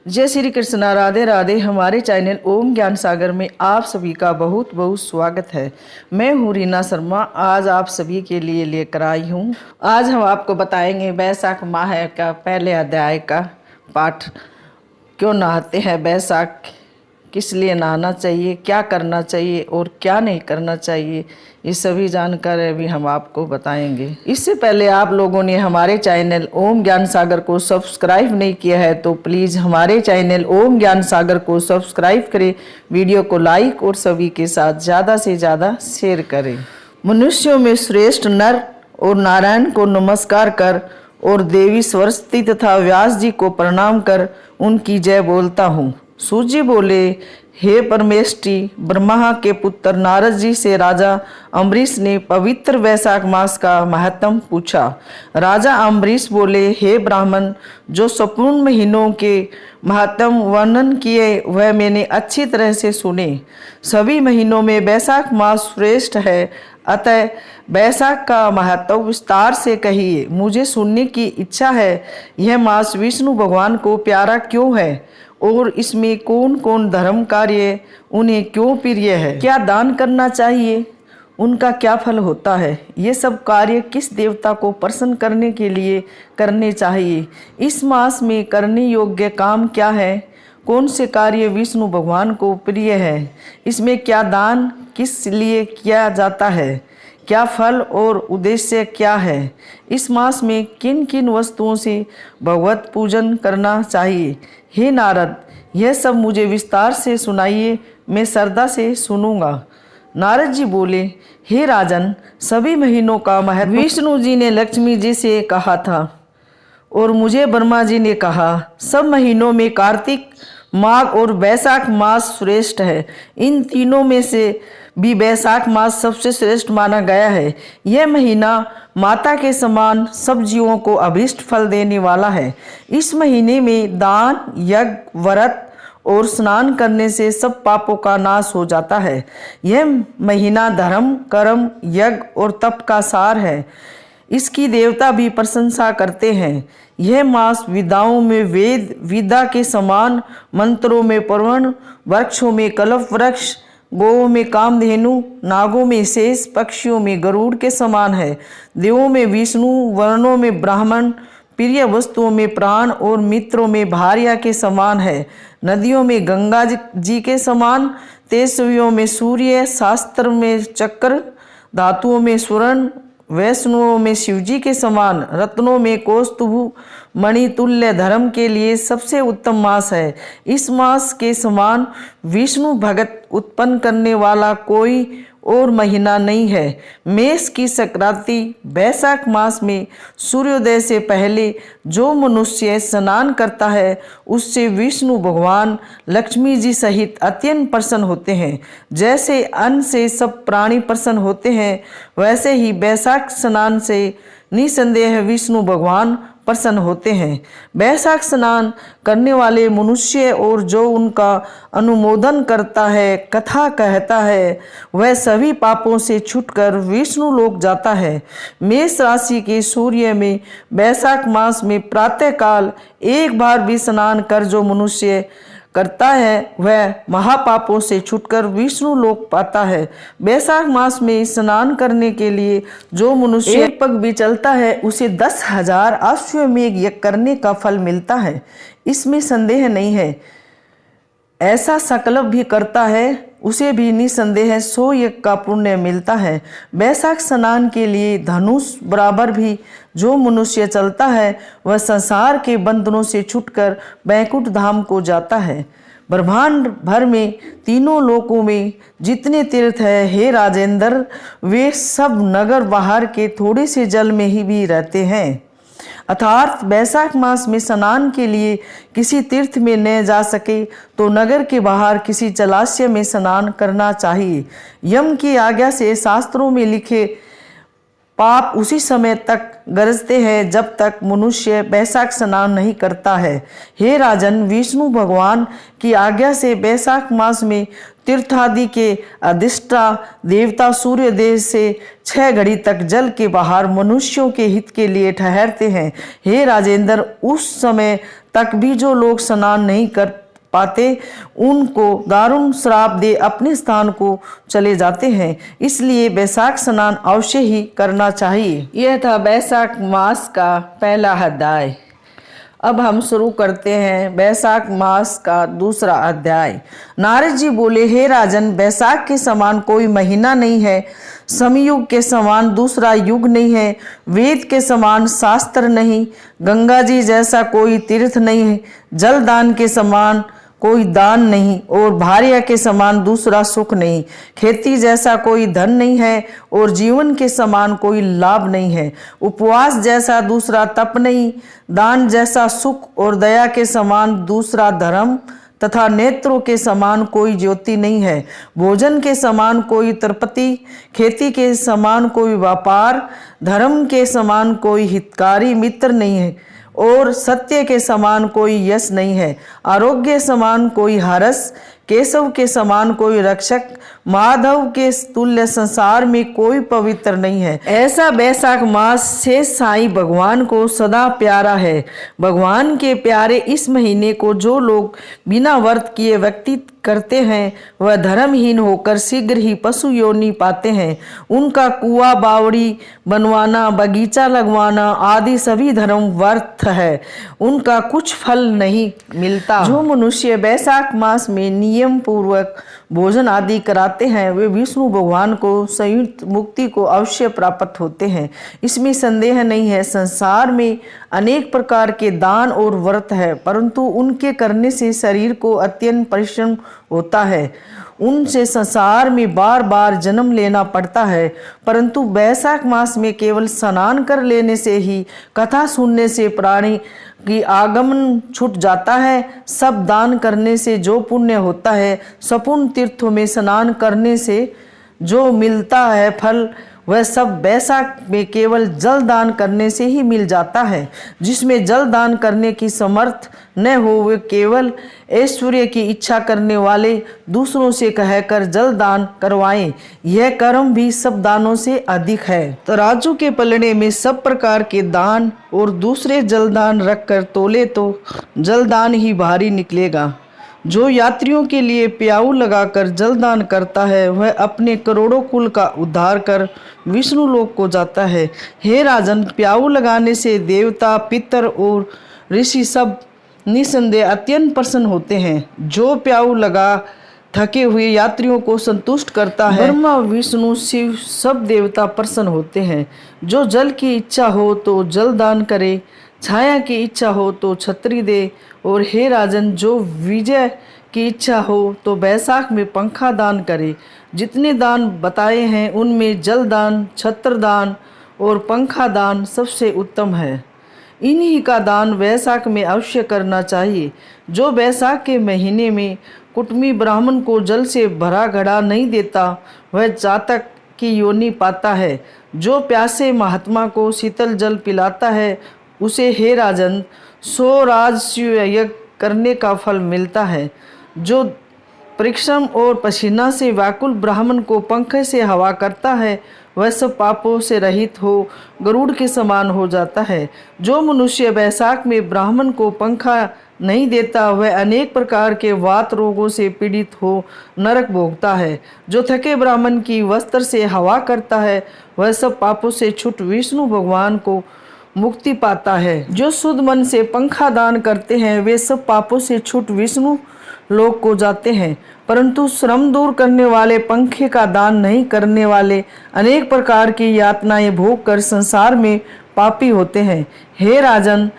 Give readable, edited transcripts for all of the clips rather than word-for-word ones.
जय श्री कृष्ण, राधे राधे। हमारे चैनल ओम ज्ञान सागर में आप सभी का बहुत बहुत स्वागत है। मैं हूँ रीना शर्मा। आज आप सभी के लिए लेकर आई हूँ। आज हम आपको बताएंगे बैसाख माह का पहले अध्याय का पाठ। क्यों नहाते हैं बैसाख, किस लिए नहाना चाहिए, क्या करना चाहिए और क्या नहीं करना चाहिए, ये सभी जानकारी अभी हम आपको बताएंगे। इससे पहले आप लोगों ने हमारे चैनल ओम ज्ञान सागर को सब्सक्राइब नहीं किया है तो प्लीज़ हमारे चैनल ओम ज्ञान सागर को सब्सक्राइब करें, वीडियो को लाइक और सभी के साथ ज़्यादा से ज़्यादा शेयर करें। मनुष्यों में श्रेष्ठ नर और नारायण को नमस्कार कर और देवी सरस्वती तथा व्यास जी को प्रणाम कर उनकी जय बोलता हूँ। सूर्य बोले, हे परमेष्टि, ब्रह्मा के पुत्र नारद जी से राजा अम्बरीश ने पवित्र वैशाख मास का महत्व पूछा। राजा अम्बरीश बोले, हे ब्राह्मण, जो संपूर्ण महीनों के महत्व वर्णन किए वह मैंने अच्छी तरह से सुने। सभी महीनों में वैशाख मास श्रेष्ठ है, अतः वैशाख का महत्व विस्तार से कहिए। मुझे सुनने की इच्छा है, यह मास विष्णु भगवान को प्यारा क्यों है और इसमें कौन कौन धर्म कार्य उन्हें क्यों प्रिय है, क्या दान करना चाहिए, उनका क्या फल होता है, ये सब कार्य किस देवता को प्रसन्न करने के लिए करने चाहिए, इस मास में करने योग्य काम क्या है, कौन से कार्य विष्णु भगवान को प्रिय है, इसमें क्या दान किस लिए किया जाता है, क्या फल और उद्देश्य क्या है, इस मास में किन किन वस्तुओं से भगवत पूजन करना चाहिए। हे नारद, यह सब मुझे विस्तार से सुनाइए, मैं श्रद्धा से सुनूंगा। नारद जी बोले, हे राजन, सभी महीनों का महत्व विष्णु जी ने लक्ष्मी जी से कहा था और मुझे ब्रह्मा जी ने कहा। सब महीनों में कार्तिक, माघ और वैशाख मास श्रेष्ठ है। इन तीनों में से भी वैशाख मास सबसे श्रेष्ठ माना गया है। यह महीना माता के समान सब जीवों को अभीष्ट फल देने वाला है। इस महीने में दान, यज्ञ, व्रत और स्नान करने से सब पापों का नाश हो जाता है। यह महीना धर्म, कर्म, यज्ञ और तप का सार है। इसकी देवता भी प्रशंसा करते हैं। यह मास विद्याओं में वेद विद्या के समान, मंत्रों में पर्वण, वृक्षों में कल्प वृक्ष, गौओं में कामधेनु, नागों में शेष, पक्षियों में गरुड़ के समान है। देवों में विष्णु, वर्णों में ब्राह्मण, प्रिय वस्तुओं में प्राण और मित्रों में भार्या के समान है। नदियों में गंगा जी के समान, तेजस्वियों में सूर्य, शास्त्र में चक्र, धातुओं में स्वर्ण, वैष्णवों में शिवजी के समान, रत्नों में कौस्तुभ मणि तुल्य धर्म के लिए सबसे उत्तम मास है। इस मास के समान विष्णु भगत उत्पन्न करने वाला कोई और महीना नहीं है। मेष की संक्रांति वैशाख मास में सूर्योदय से पहले जो मनुष्य स्नान करता है उससे विष्णु भगवान लक्ष्मी जी सहित अत्यंत प्रसन्न होते हैं। जैसे अन्न से सब प्राणी प्रसन्न होते हैं, वैसे ही वैशाख स्नान से निसंदेह विष्णु भगवान प्रसन्न होते हैं। वैशाख स्नान करने वाले मनुष्य और जो उनका अनुमोदन करता है, कथा कहता है, वह सभी पापों से छूटकर विष्णु लोक जाता है। मेष राशि के सूर्य में वैशाख मास में प्रातःकाल एक बार भी स्नान कर जो मनुष्य करता है वह महापापों से छूटकर विष्णु लोक पाता है। वैशाख मास में स्नान करने के लिए जो मनुष्य एक पग भी चलता है उसे 10,000 अश्वमेघ यज्ञ करने का फल मिलता है, इसमें संदेह नहीं है। ऐसा संकल्प भी करता है उसे भी निसंदेह 100 यज्ञ का पुण्य मिलता है। वैशाख स्नान के लिए धनुष बराबर भी जो मनुष्य चलता है वह संसार के बंधनों से छूटकर बैकुंठ धाम को जाता है। ब्रह्मांड भर में तीनों लोकों में जितने तीर्थ है, हे राजेंद्र, वे सब नगर बाहर के थोड़े से जल में ही भी रहते हैं। अर्थात वैशाख मास में स्नान के लिए किसी तीर्थ में न जा सके तो नगर के बाहर किसी जलाशय में स्नान करना चाहिए। यम की आज्ञा से शास्त्रों में लिखे पाप उसी समय तक गरजते हैं जब तक मनुष्य वैशाख स्नान नहीं करता है। हे राजन, विष्णु भगवान की आज्ञा से वैशाख मास में तीर्थादि के अधिष्ठा देवता सूर्योदय से 6 घड़ी तक जल के बाहर मनुष्यों के हित के लिए ठहरते हैं। हे राजेंद्र, उस समय तक भी जो लोग स्नान नहीं कर पाते उनको दारुण श्राप दे अपने स्थान को चले जाते हैं। इसलिए बैसाख स्नान अवश्य ही करना चाहिए। यह था बैसाख मास का पहला अध्याय। अब हम शुरू करते हैं बैसाख मास का दूसरा अध्याय। नारद जी बोले, हे राजन, बैसाख के समान कोई महीना नहीं है, समयुग के समान दूसरा युग नहीं है, वेद के समान शास्त्र नहीं, गंगा जी जैसा कोई तीर्थ नहीं है, जल दान के समान कोई दान नहीं और भार्या के समान दूसरा सुख नहीं, खेती जैसा कोई धन नहीं है और जीवन के समान कोई लाभ नहीं है, उपवास जैसा दूसरा तप नहीं, दान जैसा सुख और दया के समान दूसरा धर्म तथा नेत्रों के समान कोई ज्योति नहीं है, भोजन के समान कोई तृप्ति, खेती के समान कोई व्यापार, धर्म के समान कोई हितकारी मित्र नहीं है और सत्य के समान कोई यश नहीं है, आरोग्य समान कोई हरस, केशव के समान कोई रक्षक, माधव के तुल्य संसार में कोई पवित्र नहीं है। ऐसा बैसाख मास से साईं भगवान को सदा प्यारा है। भगवान के प्यारे इस महीने को जो लोग बिना व्रत किए व्यतीत करते हैं वह धर्महीन होकर शीघ्र ही पशु योनि पाते हैं। उनका कुआं बावड़ी बनवाना, बगीचा लगवाना आदि सभी धर्म व्यर्थ है, उनका कुछ फल नहीं मिलता। जो मनुष्य बैसाख मास में नियम पूर्वक भोजन आदि कराते हैं वे विष्णु भगवान को संयुक्त मुक्ति को अवश्य प्राप्त होते हैं, इसमें संदेह नहीं है। संसार में अनेक प्रकार के दान और व्रत है, परंतु उनके करने से शरीर को अत्यंत परिश्रम होता है, उनसे संसार में बार बार जन्म लेना पड़ता है। परंतु बैसाख मास में केवल स्नान कर लेने से ही, कथा सुनने से प्राणी की आगमन छूट जाता है। सब दान करने से जो पुण्य होता है, सपूर्ण तीर्थों में स्नान करने से जो मिलता है फल, वह सब बैसाख में केवल जल दान करने से ही मिल जाता है। जिसमें जल दान करने की समर्थ न हो वे केवल ऐश्वर्य की इच्छा करने वाले दूसरों से कहकर जल दान करवाएं, यह कर्म भी सब दानों से अधिक है। तराजू के पलड़े में सब प्रकार के दान और दूसरे जल दान रखकर तोले तो जल दान ही भारी निकलेगा। जो यात्रियों के लिए प्याऊ लगाकर जलदान करता है वह अपने करोड़ों कुल का उद्धार कर विष्णु लोक को जाता है। हे राजन, प्याऊ लगाने से देवता, पितर और ऋषि सब निसंदेह अत्यंत प्रसन्न होते हैं। जो प्याऊ लगा थके हुए यात्रियों को संतुष्ट करता है, ब्रह्मा, विष्णु, शिव सब देवता प्रसन्न होते हैं। जो जल की इच्छा हो तो जल दान करे, छाया की इच्छा हो तो छतरी दे, और हे राजन, जो विजय की इच्छा हो तो बैसाख में पंखा दान करे। जितने दान बताए हैं उनमें जल दान, छत्र दान और पंखा दान सबसे उत्तम है। इन्हीं का दान बैसाख में अवश्य करना चाहिए। जो बैसाख के महीने में कुटुंबी ब्राह्मण को जल से भरा घड़ा नहीं देता वह चातक की योनि पाता है। जो प्यासे महात्मा को शीतल जल पिलाता है उसे, हे राजन, 100 राजस्व यज्ञ करने का फल मिलता है। जो परिश्रम और पसीना से व्याकुल ब्राह्मण को पंखे से हवा करता है वह सब पापों से रहित हो गरुड़ के समान हो जाता है। जो मनुष्य बैसाख में ब्राह्मण को पंखा नहीं देता वह अनेक प्रकार के वात रोगों से पीड़ित हो नरक भोगता है। जो थके ब्राह्मण की वस्त्र से हवा करता है वह सब पापों से छूट विष्णु भगवान को मुक्ति पाता है। जो शुद्ध मन से पंखा दान करते हैं वे सब पापों से छूट विष्णु लोक को जाते हैं। परंतु श्रम दूर करने वाले पंखे का दान नहीं करने वाले अनेक प्रकार की यातनाएं भोग कर संसार में पापी होते हैं। हे राजन,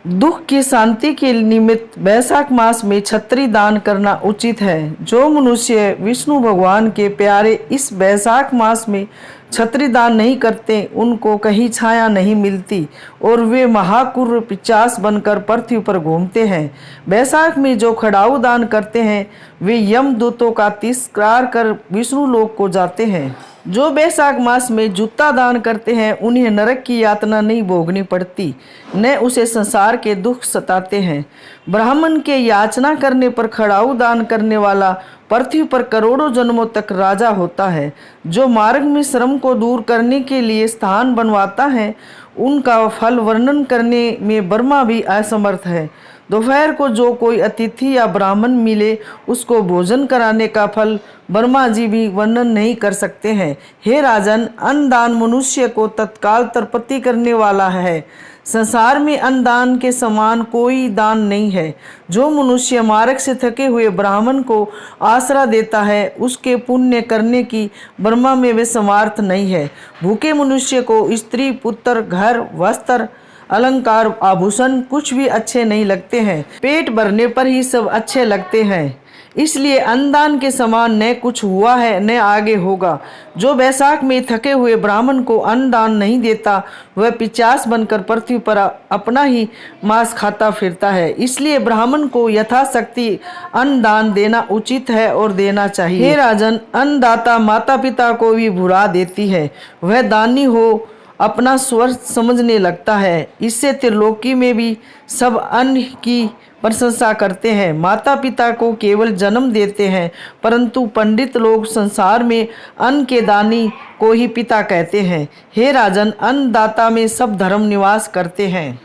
दुख की शांति के निमित्त बैसाख मास में छत्री दान करना उचित है। जो मनुष्य विष्णु भगवान के प्यारे इस बैसाख मास में छत्री दान नहीं करते उनको कहीं छाया नहीं मिलती और वे महाकुर पिचास बनकर पृथ्वी पर घूमते हैं। बैसाख में जो खड़ाऊ दान करते हैं वे यमदूतों का तिरस्कार कर विष्णु लोक को जाते हैं। जो बैसाख मास में जूता दान करते हैं उन्हें नरक की यातना नहीं भोगनी पड़ती, न उसे संसार के दुख सताते हैं। ब्राह्मण के याचना करने पर खड़ाऊ दान करने वाला पृथ्वी पर करोड़ों जन्मों तक राजा होता है। जो मार्ग में श्रम को दूर करने के लिए स्थान बनवाता है उनका फल वर्णन करने में ब्रह्मा भी असमर्थ है। दोपहर को जो कोई अतिथि या ब्राह्मण मिले उसको भोजन कराने का फल ब्रह्मा जी भी वर्णन नहीं कर सकते हैं। हे राजन, अन्नदान मनुष्य को तत्काल तृप्ति करने वाला है। संसार में अन्नदान के समान कोई दान नहीं है। जो मनुष्य मार्ग से थके हुए ब्राह्मण को आसरा देता है, उसके पुण्य करने की ब्रह्मा में वे समर्थ नहीं है। भूखे मनुष्य को स्त्री, पुत्र, घर, वस्त्र, अलंकार, आभूषण कुछ भी अच्छे नहीं लगते हैं। पेट भरने पर ही सब अच्छे लगते हैं। इसलिए अन्नदान के समान न कुछ हुआ है न आगे होगा। जो बैसाख में थके हुए ब्राह्मण को अन्नदान नहीं देता, वह पिशाच बनकर पृथ्वी पर अपना ही मांस खाता फिरता है। इसलिए ब्राह्मण को यथाशक्ति अन्नदान देना उचित है और देना चाहिए। हे राजन, अन्नदाता माता पिता को भी भुला देती है। वह दानी हो अपना स्वर्ग समझने लगता है। इससे त्रिलोकी में भी सब अन्न की प्रशंसा करते हैं। माता पिता को केवल जन्म देते हैं, परंतु पंडित लोग संसार में अन्न के दानी को ही पिता कहते हैं। हे राजन, अन्नदाता में सब धर्म निवास करते हैं।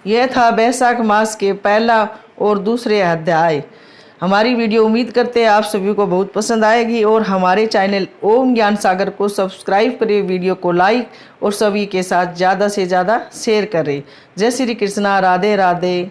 यह था बैसाख मास के पहला और दूसरे अध्याय। हमारी वीडियो उम्मीद करते हैं आप सभी को बहुत पसंद आएगी और हमारे चैनल ओम ज्ञान सागर को सब्सक्राइब करें, वीडियो को लाइक और सभी के साथ ज़्यादा से ज़्यादा शेयर करें। जय श्री कृष्णा, राधे राधे।